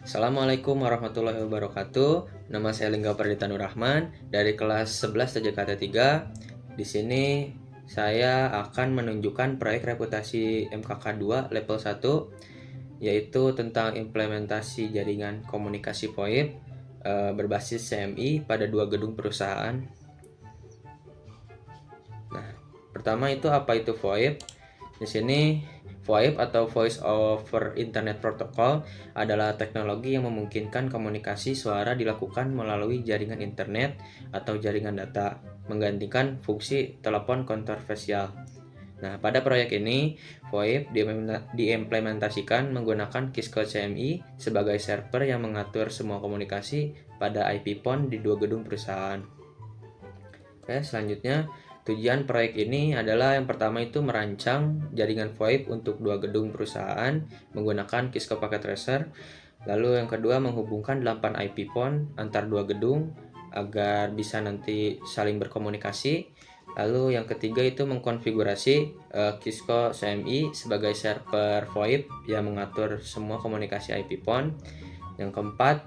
Assalamualaikum warahmatullahi wabarakatuh. Nama saya Lingga Pardita Nur Rahman dari kelas 11 TJKT 3. Di sini saya akan menunjukkan proyek reputasi MKK 2 level 1, yaitu tentang implementasi jaringan komunikasi VoIP berbasis CMI pada 2 gedung perusahaan. Nah, pertama itu apa itu VoIP? Di sini VoIP atau Voice over Internet Protocol adalah teknologi yang memungkinkan komunikasi suara dilakukan melalui jaringan internet atau jaringan data, menggantikan fungsi telepon kontroversial. Nah, pada proyek ini, VoIP diimplementasikan menggunakan Cisco CMI sebagai server yang mengatur semua komunikasi pada IP PON di 2 gedung perusahaan. Oke, selanjutnya tujuan proyek ini adalah yang pertama itu merancang jaringan VoIP untuk 2 gedung perusahaan menggunakan Cisco Packet Tracer. Lalu yang kedua menghubungkan 8 IP PON antar 2 gedung agar bisa nanti saling berkomunikasi. Lalu yang ketiga itu mengkonfigurasi Cisco CMI sebagai server VoIP yang mengatur semua komunikasi IP PON. Yang keempat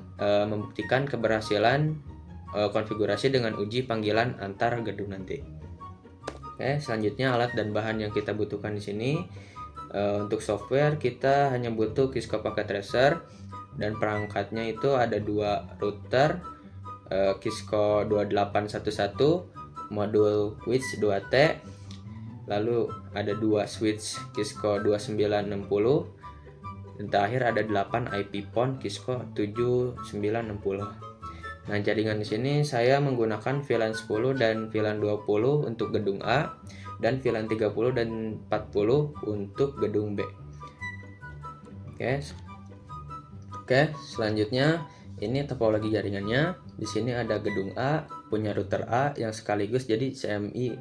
membuktikan keberhasilan konfigurasi dengan uji panggilan antar gedung nanti. Oke, selanjutnya alat dan bahan yang kita butuhkan di sini. Untuk software kita hanya butuh Cisco Packet Tracer dan perangkatnya itu ada 2 router Cisco 2811, modul switch 2T, lalu ada 2 switch Cisco 2960, dan terakhir ada 8 IP PON Cisco 7960. Nah, jaringan di sini saya menggunakan VLAN 10 dan VLAN 20 untuk gedung A dan VLAN 30 dan 40 untuk gedung B. Oke, selanjutnya ini topologi jaringannya. Di sini ada gedung A punya router A yang sekaligus jadi CMI.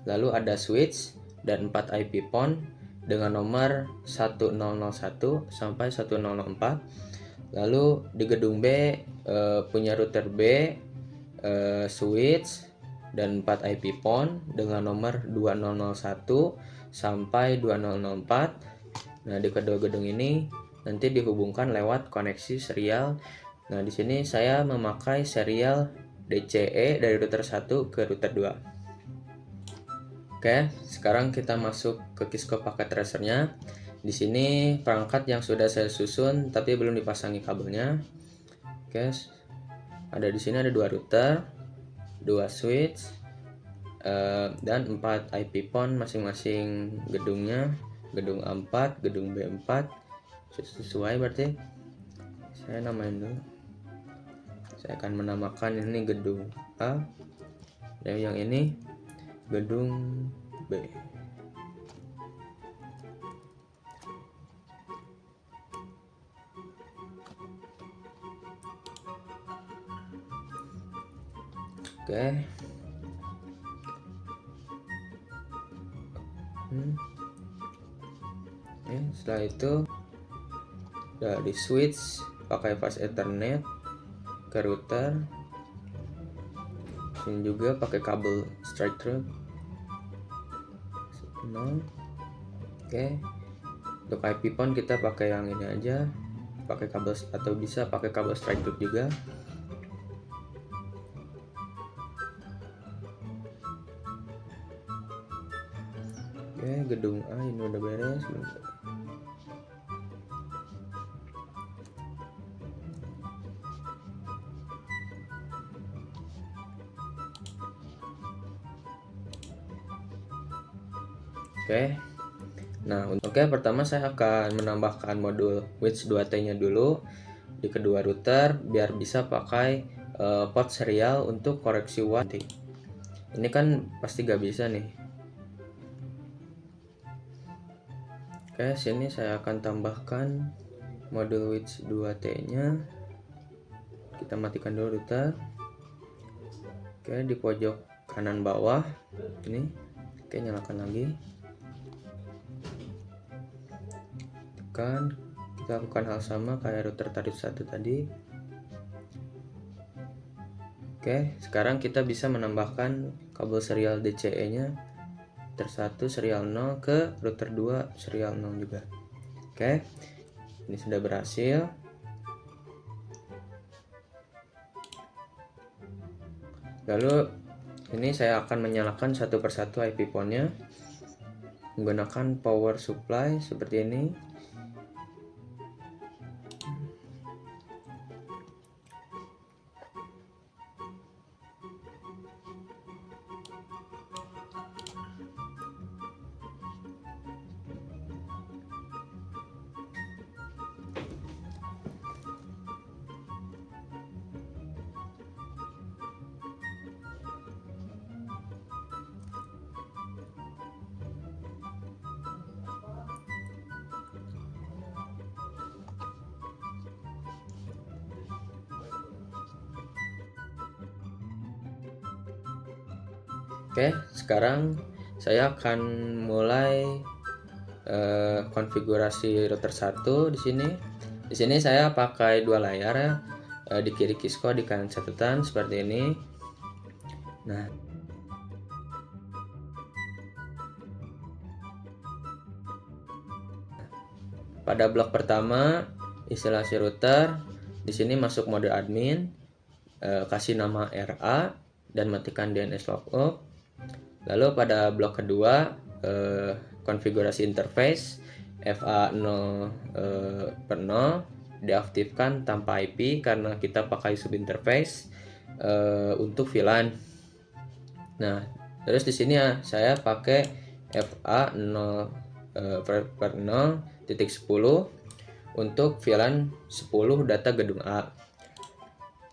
Lalu ada switch dan 4 IP PON dengan nomor 1001 sampai 1004. Lalu di gedung B punya router B, switch dan 4 IP PON dengan nomor 2001 sampai 2004. Nah, di kedua gedung ini nanti dihubungkan lewat koneksi serial. Nah, di sini saya memakai serial DCE dari router 1 ke router 2. Oke, sekarang kita masuk ke Cisco Packet Tracer-nya. Di sini perangkat yang sudah saya susun tapi belum dipasangi kabelnya. Oke, ada di sini ada 2 router, 2 switch, dan 4 IP PON masing-masing gedungnya. Gedung A4, gedung B4 sesuai berarti. Saya namain dulu. Saya akan menamakan ini gedung A dan yang ini gedung B. Oke. Setelah itu dari switch pakai fast ethernet ke router. Sini juga pakai kabel straight through. Oke. Untuk IP PON kita pakai yang ini aja, pakai kabel atau bisa pakai kabel straight through juga. Oke, gedung A ini udah beres. Oke. Nah, pertama saya akan menambahkan modul switch 2T-nya dulu di kedua router biar bisa pakai port serial untuk koreksi watt. Ini kan pasti gak bisa nih. Oke, sini saya akan tambahkan modul switch 2T-nya. Kita matikan dulu router. Oke, di pojok kanan bawah ini. Oke, nyalakan lagi. Tekan. Kita lakukan hal sama kayak router tarif 1 tadi. Oke, sekarang kita bisa menambahkan kabel serial DCE-nya router 1 serial 0 ke router 2 serial 0 juga. Oke. Ini sudah berhasil. Lalu ini saya akan menyalakan satu persatu IP port-nya menggunakan power supply seperti ini. Oke, sekarang saya akan mulai konfigurasi router 1 di sini. Di sini saya pakai dua layar ya. Di kiri Kisco, di kanan catatan seperti ini. Nah, pada blok pertama instalasi router, di sini masuk mode admin, kasih nama RA dan matikan DNS logout. Lalu pada blok kedua konfigurasi interface FA0/0 diaktifkan tanpa IP karena kita pakai subinterface untuk VLAN. Nah, terus di sini ya saya pakai FA0/0.10 untuk VLAN 10 data gedung A.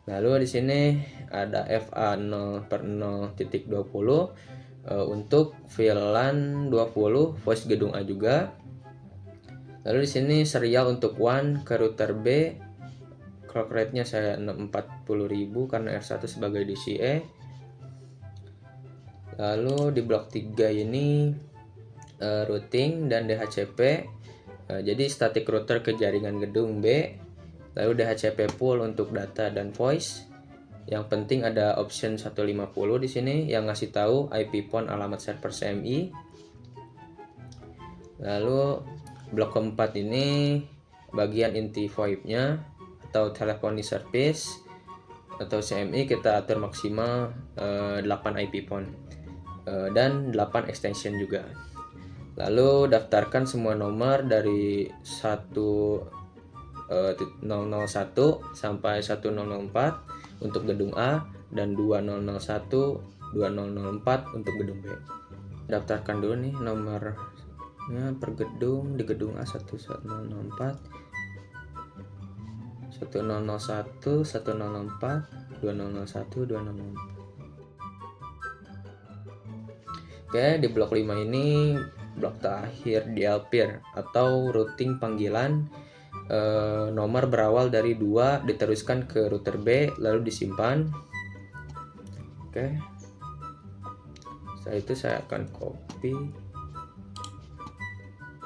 Lalu di sini ada FA0/0.20 untuk VLAN 20 voice gedung A juga. Lalu di sini serial untuk WAN ke router B. Clock rate-nya saya 40.000 karena R1 sebagai DCE. Lalu di blok 3 ini routing dan DHCP. Jadi static router ke jaringan gedung B. Lalu DHCP pool untuk data dan voice. Yang penting ada option 150 di sini yang ngasih tahu IP port alamat server CMI. Lalu blok keempat ini bagian inti VoIP-nya atau telephony service atau CMI kita atur maksimal 8 IP port dan 8 extension juga. Lalu daftarkan semua nomor dari 1001 sampai 1004 untuk gedung A dan 2001 2004 untuk gedung B. Daftarkan dulu nih nomornya per gedung. Di gedung A 1004 1001 1004 2001 2004. Oke, di blok 5 ini blok terakhir dialpir atau routing panggilan. Nomor berawal dari 2 diteruskan ke router B lalu disimpan. Oke. Setelah itu saya akan copy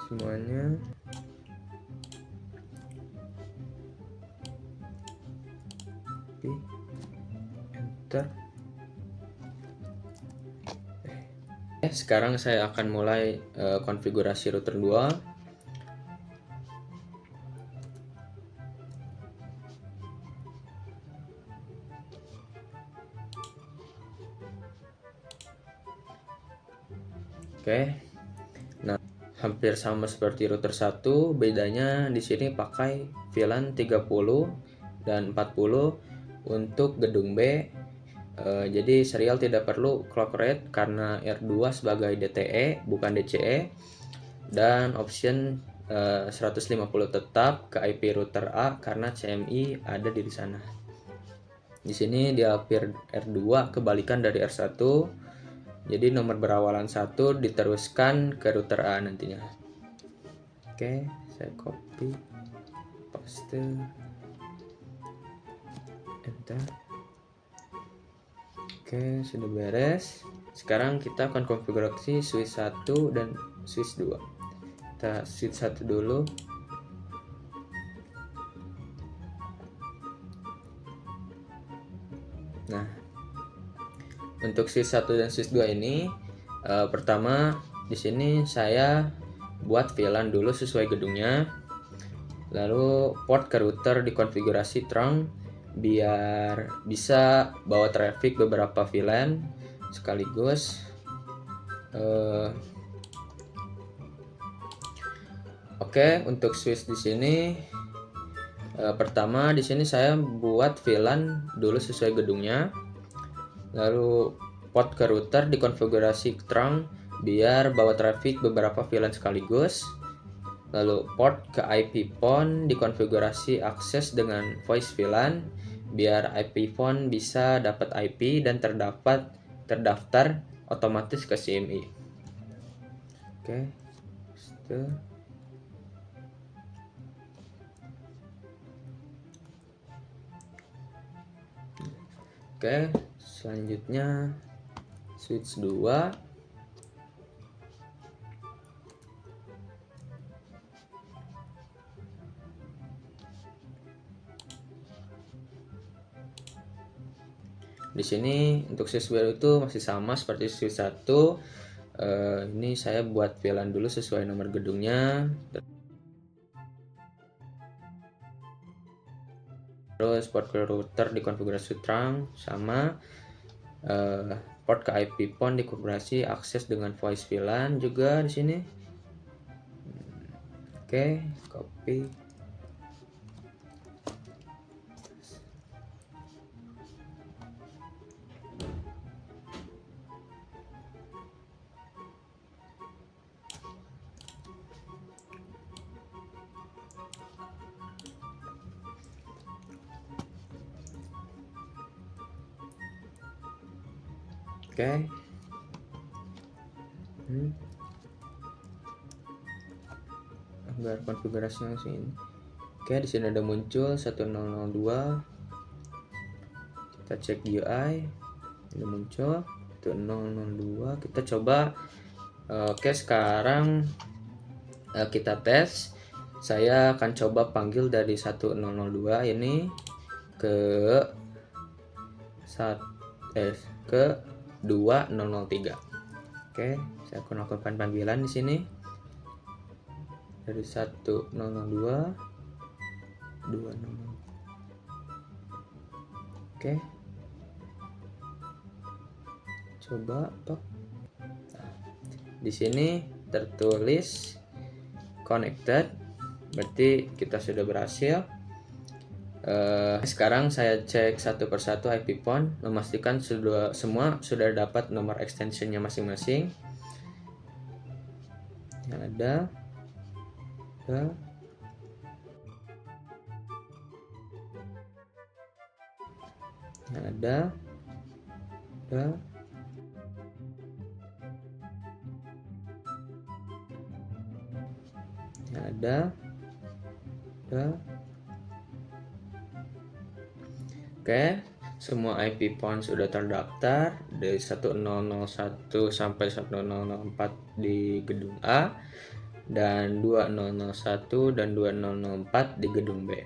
semuanya. Copy. Enter. Sekarang saya akan mulai konfigurasi router 2. Oke. Nah, hampir sama seperti router 1, bedanya di sini pakai VLAN 30 dan 40 untuk gedung B. Jadi serial tidak perlu clock rate karena R2 sebagai DTE bukan DCE, dan option 150 tetap ke IP router A karena CMI ada di sana. Di sini dialpir R2 kebalikan dari R1. Jadi nomor berawalan 1 diteruskan ke router A nantinya. Oke, saya copy, paste, enter. Oke, sudah beres. Sekarang kita akan konfigurasi switch 1 dan switch 2. Kita switch 1 dulu. Nah, untuk switch 1 dan switch 2 ini pertama di sini saya buat VLAN dulu sesuai gedungnya. Lalu port ke router dikonfigurasi trunk biar bisa bawa traffic beberapa VLAN sekaligus. Oke, untuk switch di sini pertama di sini saya buat VLAN dulu sesuai gedungnya. Lalu port ke router dikonfigurasi trunk biar bawa traffic beberapa VLAN sekaligus. Lalu port ke IP phone dikonfigurasi akses dengan voice VLAN biar IP phone bisa dapat IP dan terdaftar otomatis ke CMI. Oke. Oke, selanjutnya switch 2. Di sini untuk switch baru itu masih sama seperti switch 1. Ini saya buat VLAN dulu sesuai nomor gedungnya. Terus port ke router dikonfigurasi trunk sama. Port ke IP phone dikonfigurasi akses dengan voice VLAN juga di sini. Oke, copy. Oke. Agar konfigurasinya sini. Oke, di sini ada muncul 1002. Kita cek GUI. Ini muncul 1002. Kita coba. Oke, sekarang kita tes. Saya akan coba panggil dari 1002 ini ke 2003. Oke, saya akan lakukan panggilan di sini dari 1002 200. Oke, coba apa? Nah, di sini tertulis connected, berarti kita sudah berhasil. Sekarang saya cek satu persatu IP phone, memastikan semua sudah dapat nomor extensionnya masing-masing. Yang ada yang ada Oke, semua IP phone sudah terdaftar dari 1001 sampai 1004 di gedung A dan 2001 dan 2004 di gedung B.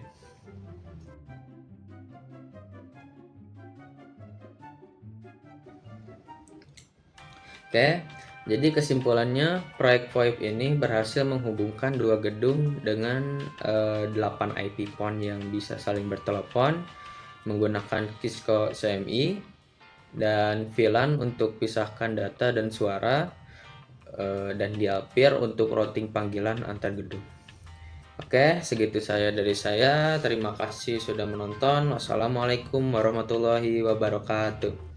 Oke, jadi kesimpulannya proyek VoIP ini berhasil menghubungkan dua gedung dengan 8 IP phone yang bisa saling bertelepon menggunakan Cisco CMI dan VLAN untuk pisahkan data dan suara, dan diapir untuk routing panggilan antar gedung. Oke, segitu saya dari saya. Terima kasih sudah menonton. Wassalamualaikum warahmatullahi wabarakatuh.